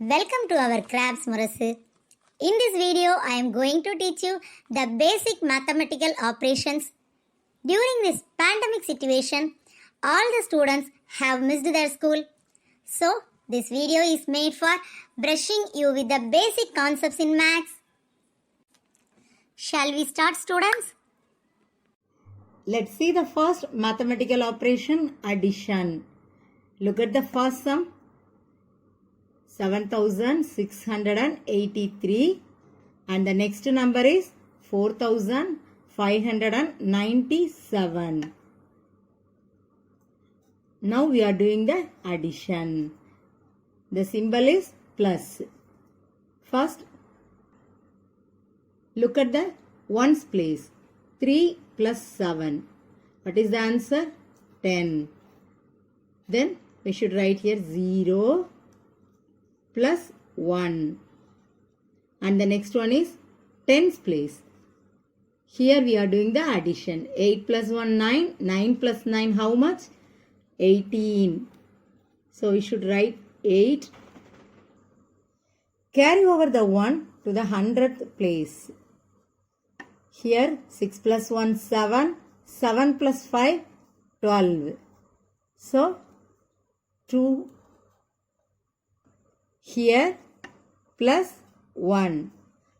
Welcome to our Crabs Murasu. In this video, I am going to teach you the basic mathematical operations. During this pandemic situation, all the students have missed their school. So, this video is made for brushing you with the basic concepts in maths. Shall we start, students? Let's see the first mathematical operation, addition. Look at the first sum. 7,683 and the next number is 4,597. Now we are doing the addition. The symbol is plus. First, look at the ones place. 3 plus 7. What is the answer? 10. Then we should write here 0 plus 1. And the next one is tens place. Here we are doing the addition. 8 plus 1, 9. 9 plus 9, how much? 18. So we should write 8. Carry over the 1 to the 100th place. Here 6 plus 1, 7. 7 plus 5, 12. So 2. Here plus 1.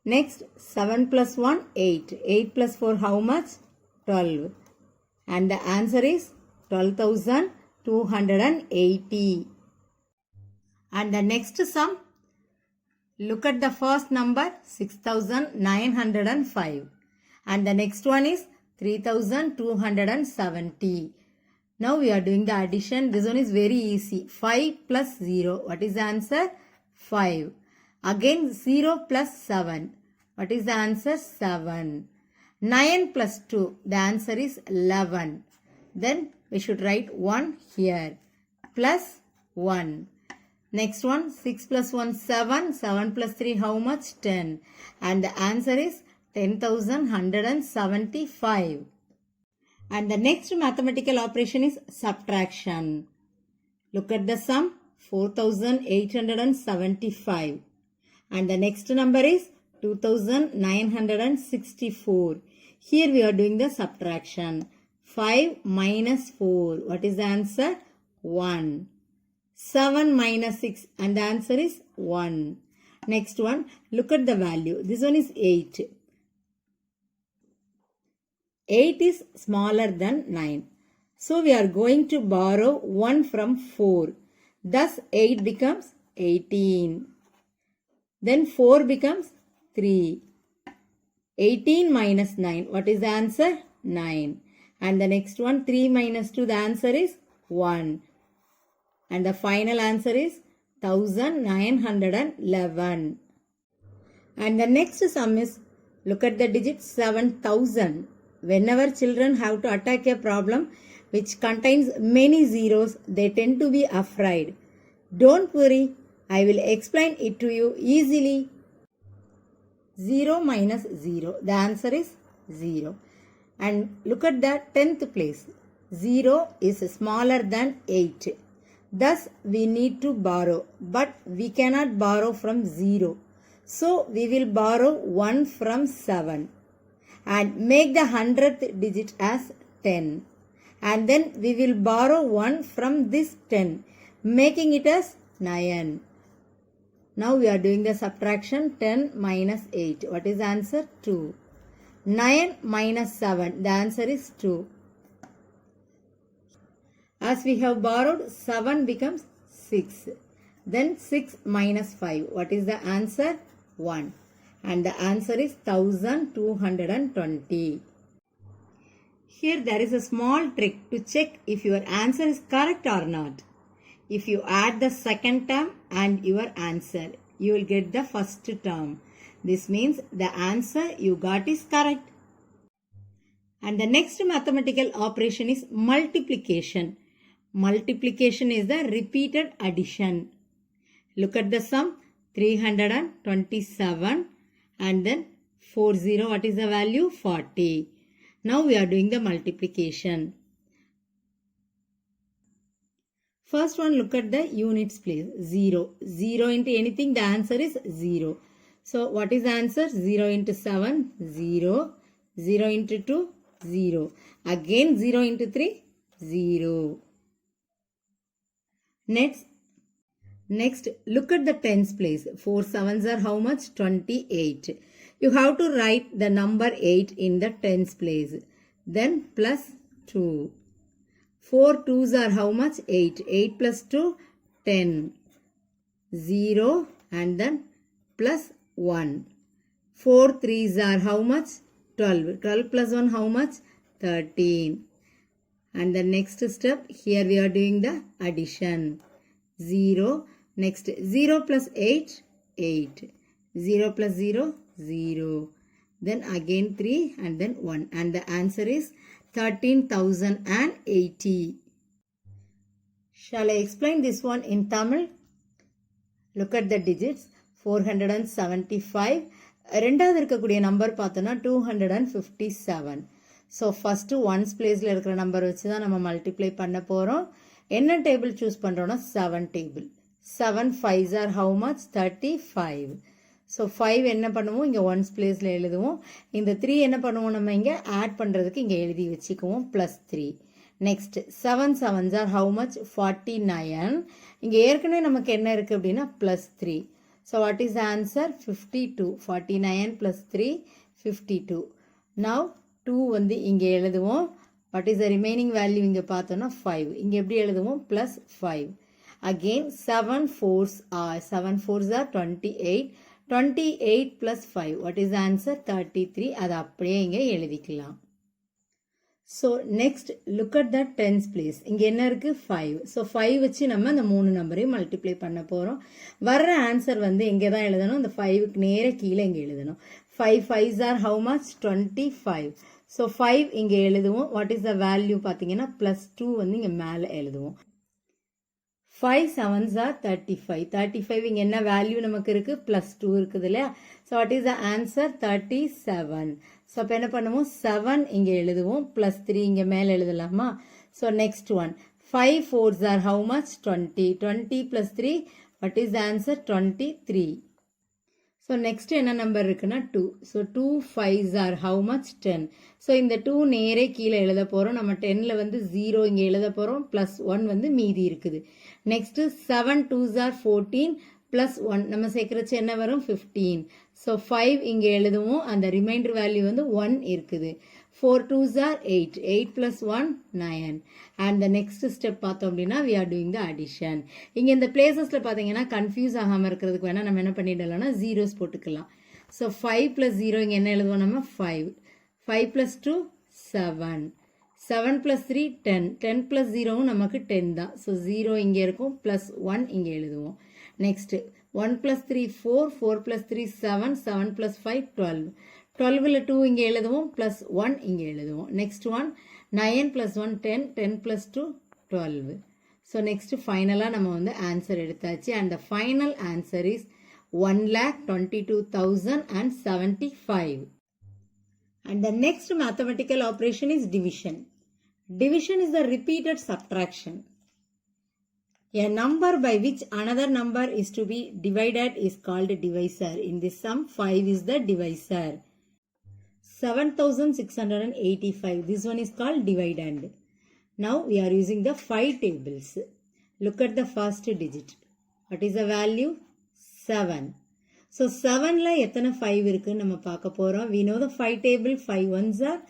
Next 7 plus 1, 8. 8 plus 4, how much? 12. And the answer is 12,280. And the next sum, look at the first number 6,905. And the next one is 3,270. Now we are doing the addition. This one is very easy. 5 plus 0. What is the answer? 5. Again 0 plus 7. What is the answer? 7. 9 plus 2. The answer is 11. Then we should write 1 here. Plus 1. Next one 6 plus 1, 7. 7 plus 3, how much? 10. And the answer is 10,175. And the next mathematical operation is subtraction. Look at the sum. 4,875 and the next number is 2,964. Here we are doing the subtraction. 5 minus 4. What is the answer? 1. 7 minus 6 and the answer is 1. Next one, look at the value. This one is 8. 8 is smaller than 9. So we are going to borrow 1 from 4. Thus 8 becomes 18. Then 4 becomes 3. 18 minus 9. What is the answer? 9. And the next one 3 minus 2. The answer is 1. And the final answer is 1911. And the next sum is, look at the digit 7,000. Whenever children have to attack a problem which contains many zeros, they tend to be afraid. Don't worry, I will explain it to you easily. 0 minus 0. The answer is 0. And look at the 10th place. 0 is smaller than 8. Thus, we need to borrow. But we cannot borrow from 0. So, we will borrow 1 from 7. And make the 100th digit as 10. And then we will borrow 1 from this 10, making it as 9. Now we are doing the subtraction. 10 minus 8. What is the answer? 2. 9 minus 7. The answer is 2. As we have borrowed, 7 becomes 6. Then 6 minus 5. What is the answer? 1. And the answer is 1220. Here there is a small trick to check if your answer is correct or not. If you add the second term and your answer, you will get the first term. This means the answer you got is correct. And the next mathematical operation is multiplication. Multiplication is the repeated addition. Look at the sum. 327 and then 40. What is the value? 40. Now we are doing the multiplication. First one, look at the units place. 0. 0 into anything, the answer is 0. So what is the answer? 0 into 7, 0. 0 into 2, 0. Again 0 into 3, 0. Next, look at the tens place. 4 sevens are how much? 28. You have to write the number 8 in the tens place. Then plus 2. 4 twos are how much? 8. 8 plus 2, 10. 0 and then plus 1. 4 threes are how much? 12. 12 plus 1 how much? 13. And the next step, here we are doing the addition. 0. Next, 0 plus 8, 8. 0 plus 0, 0. Then again 3 and then 1. And the answer is 13,080. Shall I explain this one in Tamil? Look at the digits. 475. ரெண்டாவது இருக்கக்கூடிய number பார்த்தோன்னா 257. So first once பிளேஸில் இருக்கிற number வச்சு தான் நம்ம multiply பண்ண போகிறோம். என்ன டேபிள் சூஸ் பண்ணுறோன்னா 7 table. 7 5s are how much? 35. So 5 என்ன பண்ணுவோம்? இங்கே ஒன்ஸ் பிளேஸில் எழுதுவோம். இந்த 3 என்ன பண்ணுவோம்? நம்ம இங்கே ஆட் பண்ணுறதுக்கு இங்கே எழுதி வச்சுக்குவோம். Plus 3. Next 7 sevens are how much? 49. இங்கே ஏற்கனவே நமக்கு என்ன இருக்குது அப்படின்னா plus 3. So what is the answer? 52. 49 plus 3, 52. Now 2 வந்து இங்கே எழுதுவோம். What is the remaining value? இங்கே பார்த்தோன்னா 5. இங்கே எப்படி எழுதுவோம்? Plus 5. Again 7 4s are 28. 28 plus 5. What is the answer? 33. அது அப்படியே இங்கே எழுதிக்கலாம். So next, look at the tens place. இங்கே என்ன இருக்குது? 5. So 5 வச்சு நம்ம அந்த 3 நம்பரையும் மல்டிப்ளை பண்ண போகிறோம். வர்ற ஆன்சர் வந்து எங்கே தான் எழுதணும்? இந்த 5க்கு நேர கீழே இங்கே எழுதணும். 5 5s are how much? 25. So 5 இங்கே எழுதுவோம். What is the value பார்த்தீங்கன்னா ப்ளஸ் 2 வந்து இங்கே மேலே எழுதுவோம். 5 sevens are 35. 35 இங்கே என்ன வேல்யூ நமக்கு இருக்குது? ப்ளஸ் 2 இருக்குது இல்லையா? So what is the answer? 37. So அப்போ என்ன பண்ணுவோம்? 7 இங்கே எழுதுவோம். ப்ளஸ் 3 இங்கே மேலே எழுதலாமா? So next one 5 4s are how much? 20. 20 plus 3, what is the answer? 23. So next என்ன நம்பர் இருக்குன்னா 2. So 2 5s are how much? 10. So இந்த 2 நேரே கீழே எழுத போகிறோம். நம்ம 10ல் வந்து 0 இங்கே எழுத போகிறோம். ப்ளஸ் 1 வந்து மீதி இருக்குது. நெக்ஸ்ட்டு 7 2s are 14 ப்ளஸ் 1 நம்ம சேர்க்குறச்சு என்ன வரும்? 15. ஸோ 5 இங்கே எழுதுவோம். அந்த ரிமைண்டர் வேல்யூ வந்து 1 இருக்குது. 4 2s are 8. 8 plus 1 9. And the next step பார்த்தோம் அப்படின்னா we are doing the addition. இங்கே இந்த பிளேசஸில் பார்த்தீங்கன்னா கன்ஃபியூஸ் ஆகாமல் இருக்கிறதுக்கு வேணால் நம்ம என்ன பண்ணிடலாம்னா ஜீரோஸ் போட்டுக்கலாம். ஸோ 5 plus 0 இங்கே என்ன எழுதுவோம் நம்ம? 5. 5 plus 2 7. 7 plus 3 10. 10 plus 0 நமக்கு 10 தான். ஸோ 0 இங்கே இருக்கும். ப்ளஸ் 1 இங்கே எழுதுவோம். Next 1 plus 3 4. 4 plus 3 7. 7 plus 5 12. 12ல் 2 இங்கே எழுதுவோம். ப்ளஸ் 1 இங்கே எழுதுவோம். Next one 9 plus 1 10. 10 plus 2 12. So next ஃபைனலாக நம்ம வந்து ஆன்சர் எடுத்தாச்சு. And the final answer is 1,22,075. And the next mathematical operation is division. Division is the repeated subtraction. A number by which another number is to be divided is called divisor. In this sum, 5 is the divisor. 7,685. This one is called dividend. Now we are using the 5 tables. Look at the first digit. What is the value? 7. So 7ல எத்தனை 5 இருக்குன்னு நம்ம பார்க்க போகிறோம். We know the 5 table. 5 1s are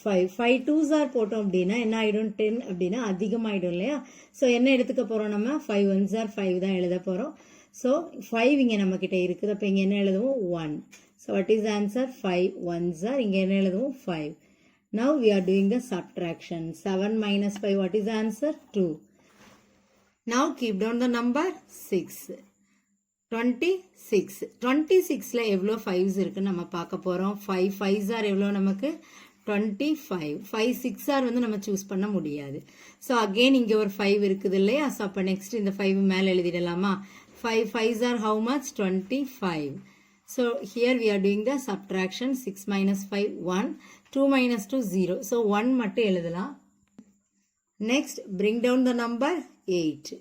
5. 5 2s are போட்டோம் அப்படின்னா என்ன ஆகிடும்? 10 அப்படின்னா அதிகமாகிடும் இல்லையா? ஸோ என்ன எடுத்துக்க போகிறோம் நம்ம? 5 1s are 5 தான் எழுத போகிறோம். ஸோ 5 இங்கே நம்மக்கிட்ட இருக்குது. அப்போ இங்கே என்ன எழுதுவோம்? 1. So what is answer? 5 1s are இங்கே என்ன எழுதுவோம்? 5. Now we are doing the subtraction. 7 minus 5, what is the answer? 2. Now keep down the number 6. 26. 26ல எவ்வளோ 5s இருக்குன்னு நம்ம பார்க்க போகிறோம். 5 5s are எவ்வளோ நமக்கு? 25. 5 6 are வந்து நம்ம சூஸ் பண்ண முடியாது. ஸோ அகெயின் இங்கே ஒரு 5 இருக்குது இல்லையா? ஸோ அப்போ நெக்ஸ்ட் இந்த 5 மேலே எழுதிடலாமா? 5 5s are how much? 25. So here we are doing the subtraction. 6 minus 5 1. 2 minus 2 0. So 1 மட்டும் எழுதலாம். Next bring down the number 8.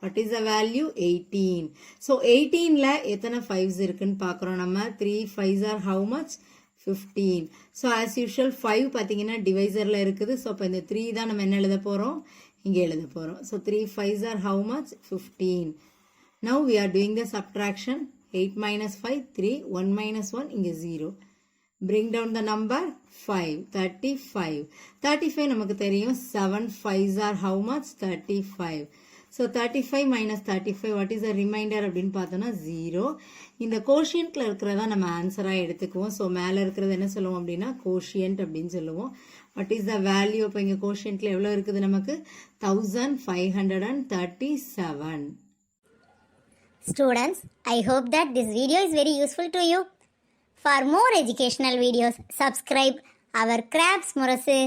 What is the value? 18. So 18ல எத்தனை 5s இருக்குன்னு பார்க்குறோம் நம்ம. 3 5s are how much? 15. So as usual 5 பார்த்தீங்கன்னா டிவைசரில் இருக்குது. So அப்போ இந்த 3 தான் நம்ம என்ன எழுத போகிறோம்? இங்கே எழுத போகிறோம். So 3 5s are how much? 15. Now we are doing the subtraction. 8 minus 5, 3. 1 minus 1, இங்கே 0. Bring down the number 5. 35. 35 நமக்கு தெரியும். 7 5s are how much? 35. So 35 minus 35, what is the remainder அப்படின்னு பார்த்தோம்னா 0. இந்த கோஷியன்ட்ல இருக்கிறதா நம்ம ஆன்சரா எடுத்துக்குவோம். ஸோ மேலே இருக்கிறது என்ன சொல்லுவோம் அப்படின்னா கோஷியன்ட் அப்படின்னு சொல்லுவோம். What is the value? அப்போ இங்கே கோஷியன்ட்ல எவ்வளோ இருக்குது நமக்கு? 1537. Students, I hope that this video is very useful to you. For more educational videos, subscribe our Crabs Murasu.